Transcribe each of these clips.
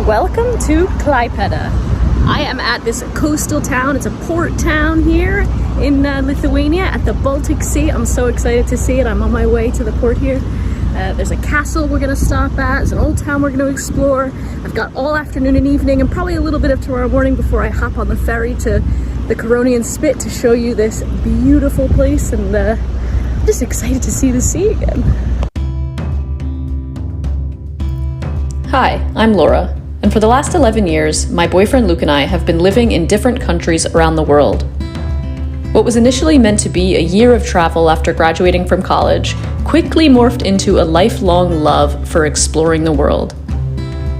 Welcome to Klaipeda. I am at this coastal town. It's a port town here in Lithuania at the Baltic Sea. I'm so excited to see it. I'm on my way to the port here. There's a castle we're going to stop at. There's an old town we're going to explore. I've got all afternoon and evening and probably a little bit of tomorrow morning before I hop on the ferry to the Curonian Spit to show you this beautiful place, and I'm just excited to see the sea again. Hi, I'm Laura, and for the last 11 years, my boyfriend Luke and I have been living in different countries around the world. What was initially meant to be a year of travel after graduating from college quickly morphed into a lifelong love for exploring the world.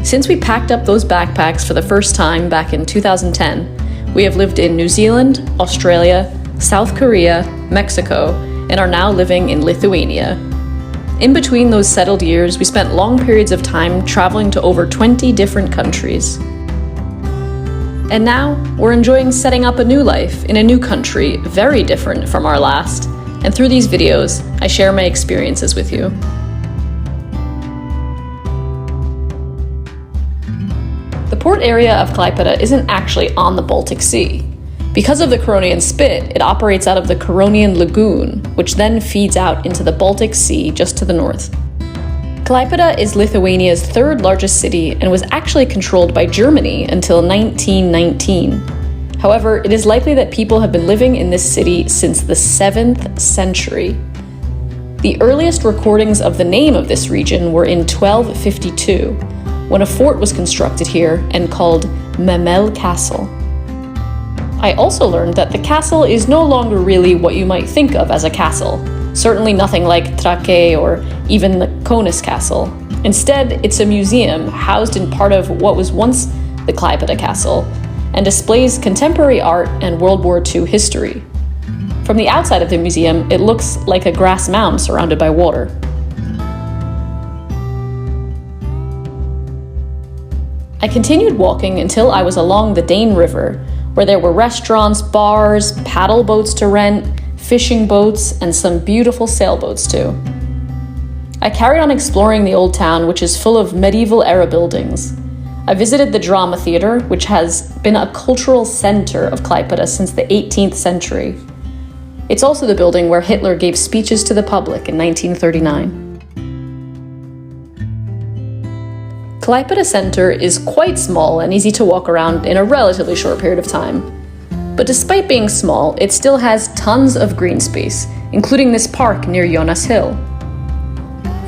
Since we packed up those backpacks for the first time back in 2010, we have lived in New Zealand, Australia, South Korea, Mexico, and are now living in Lithuania. In between those settled years, we spent long periods of time traveling to over 20 different countries. And now, we're enjoying setting up a new life in a new country, very different from our last. And through these videos, I share my experiences with you. The port area of Klaipeda isn't actually on the Baltic Sea. Because of the Curonian Spit, it operates out of the Curonian Lagoon, which then feeds out into the Baltic Sea just to the north. Klaipeda is Lithuania's third largest city and was actually controlled by Germany until 1919. However, it is likely that people have been living in this city since the 7th century. The earliest recordings of the name of this region were in 1252, when a fort was constructed here and called Memel Castle. I also learned that the castle is no longer really what you might think of as a castle. Certainly nothing like Trake or even the Konus Castle. Instead, it's a museum housed in part of what was once the Klaipeda Castle and displays contemporary art and World War II history. From the outside of the museum, it looks like a grass mound surrounded by water. I continued walking until I was along the Dane River, where there were restaurants, bars, paddle boats to rent, fishing boats, and some beautiful sailboats too. I carried on exploring the old town, which is full of medieval era buildings. I visited the drama theater, which has been a cultural center of Klaipeda since the 18th century. It's also the building where Hitler gave speeches to the public in 1939. Klaipeda Center is quite small and easy to walk around in a relatively short period of time. But despite being small, it still has tons of green space, including this park near Jonas Hill.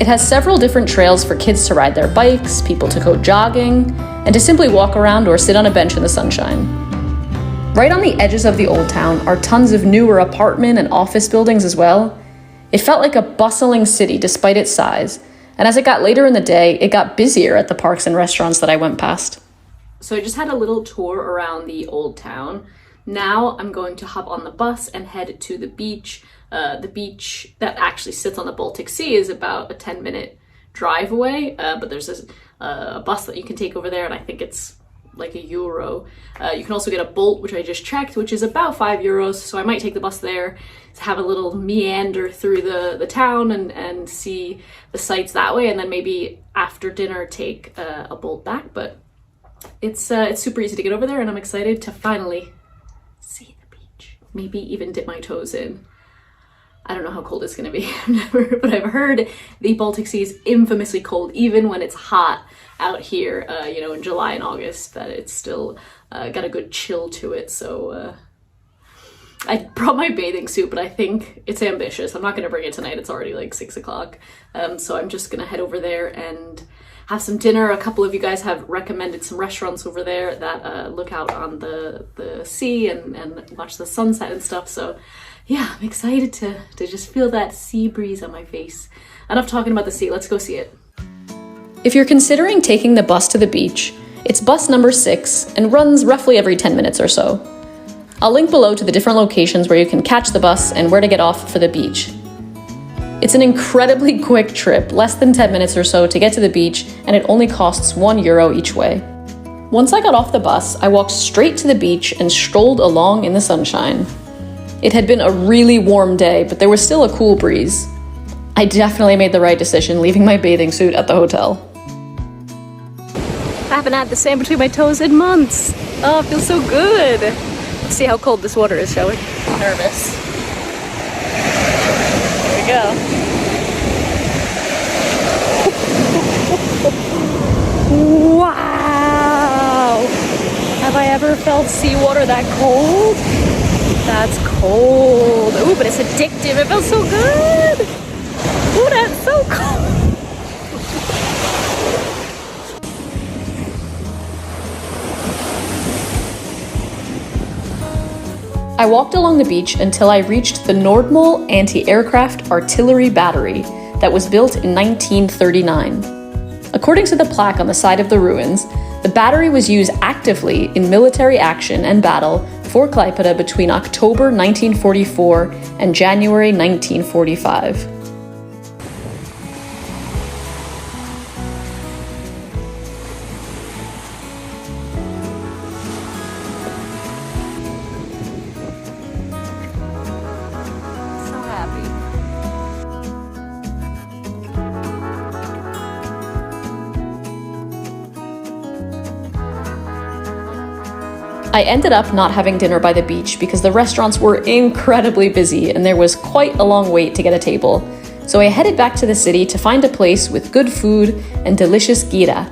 It has several different trails for kids to ride their bikes, people to go jogging, and to simply walk around or sit on a bench in the sunshine. Right on the edges of the old town are tons of newer apartment and office buildings as well. It felt like a bustling city despite its size. And as it got later in the day, it got busier at the parks and restaurants that I went past. So I just had a little tour around the old town. Now I'm going to hop on the bus and head to the beach. The beach that actually sits on the Baltic Sea is about a 10-minute drive away, but there's a bus that you can take over there, and I think it's like €1. You can also get a bolt, which I just checked, which is about €5, so I might take the bus there to have a little meander through the town and see the sights that way, and then maybe after dinner take a bolt back. But it's super easy to get over there, and I'm excited to finally see the beach. Maybe even dip my toes in. I don't know how cold it's gonna be, but I've heard the Baltic Sea is infamously cold, even when it's hot out here, in July and August, that it's still got a good chill to it. So I brought my bathing suit, but I think it's ambitious. I'm not gonna bring it tonight. It's already like 6 o'clock. So I'm just gonna head over there and have some dinner. A couple of you guys have recommended some restaurants over there that look out on the sea and watch the sunset and stuff. So yeah, I'm excited to just feel that sea breeze on my face. Enough talking about the sea, let's go see it. If you're considering taking the bus to the beach, it's bus number 6 and runs roughly every 10 minutes or so. I'll link below to the different locations where you can catch the bus and where to get off for the beach. It's an incredibly quick trip, less than 10 minutes or so to get to the beach, and it only costs €1 each way. Once I got off the bus, I walked straight to the beach and strolled along in the sunshine. It had been a really warm day, but there was still a cool breeze. I definitely made the right decision leaving my bathing suit at the hotel. haven't had the sand between my toes in months. Oh, it feels so good. Let's see how cold this water is, shall we? I'm nervous. Here we go. Wow! Have I ever felt seawater that cold? That's cold. Ooh, but it's addictive. It feels so good. Ooh, that's so cold. I walked along the beach until I reached the Nordmol anti-aircraft artillery battery that was built in 1939. According to the plaque on the side of the ruins, the battery was used actively in military action and battle for Klaipeda between October 1944 and January 1945. I ended up not having dinner by the beach because the restaurants were incredibly busy and there was quite a long wait to get a table. So I headed back to the city to find a place with good food and delicious gira.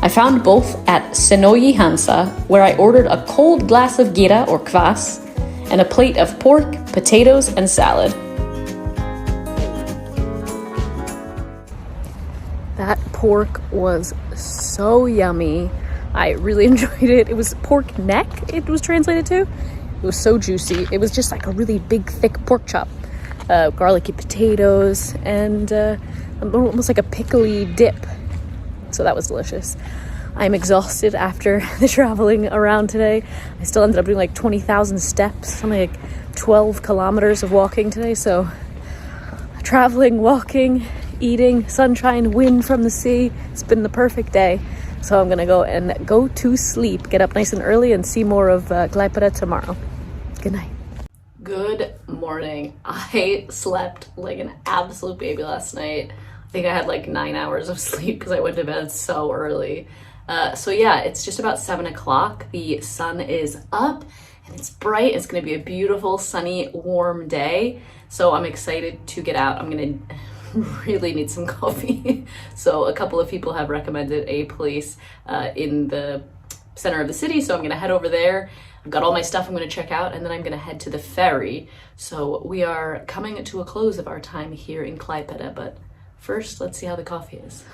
I found both at Senoji Hansa, where I ordered a cold glass of gira or kvass and a plate of pork, potatoes, and salad. That pork was so yummy. I really enjoyed it. It was pork neck, it was translated to. It was so juicy. It was just like a really big, thick pork chop. Garlicky potatoes and almost like a pickly dip. So that was delicious. I'm exhausted after the traveling around today. I still ended up doing like 20,000 steps, something like 12 kilometers of walking today. So traveling, walking, eating, sunshine, wind from the sea. It's been the perfect day. So I'm gonna go to sleep, get up nice and early and see more of Klaipeda tomorrow. Good night. Good morning. I slept like an absolute baby last night. I think I had like 9 hours of sleep because I went to bed so early. So yeah, it's just about 7 o'clock. The sun is up and it's bright. It's gonna be a beautiful, sunny, warm day. So I'm excited to get out. I'm gonna really need some coffee. So a couple of people have recommended a place in the center of the city. So I'm gonna head over there. I've got all my stuff I'm gonna check out and then I'm gonna head to the ferry. So we are coming to a close of our time here in Klaipeda, but first let's see how the coffee is.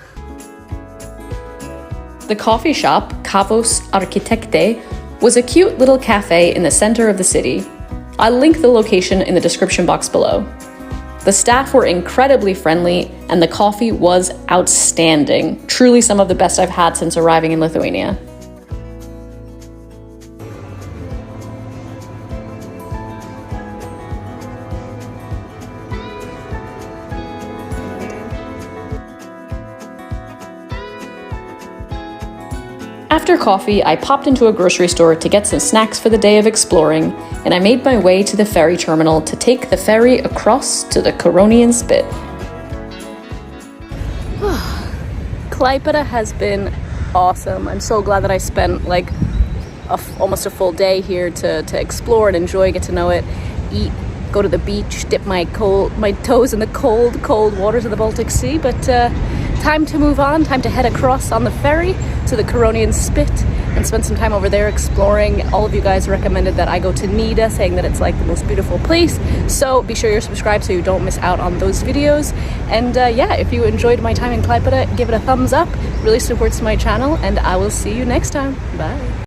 The coffee shop, Kavos Arkitekte, was a cute little cafe in the center of the city. I'll link the location in the description box below. The staff were incredibly friendly and the coffee was outstanding. Truly some of the best I've had since arriving in Lithuania. After coffee, I popped into a grocery store to get some snacks for the day of exploring, and I made my way to the ferry terminal to take the ferry across to the Curonian Spit. Klaipeda has been awesome. I'm so glad that I spent like almost a full day here to explore and enjoy, get to know it, eat, go to the beach, dip my toes in the cold waters of the Baltic Sea. But time to move on, time to head across on the ferry to the Curonian Spit and spend some time over there exploring. All of you guys recommended that I go to Nida, saying that it's like the most beautiful place. So be sure you're subscribed so you don't miss out on those videos. And yeah, if you enjoyed my time in Klaipeda, give it a thumbs up. Really supports my channel, and I will see you next time. Bye.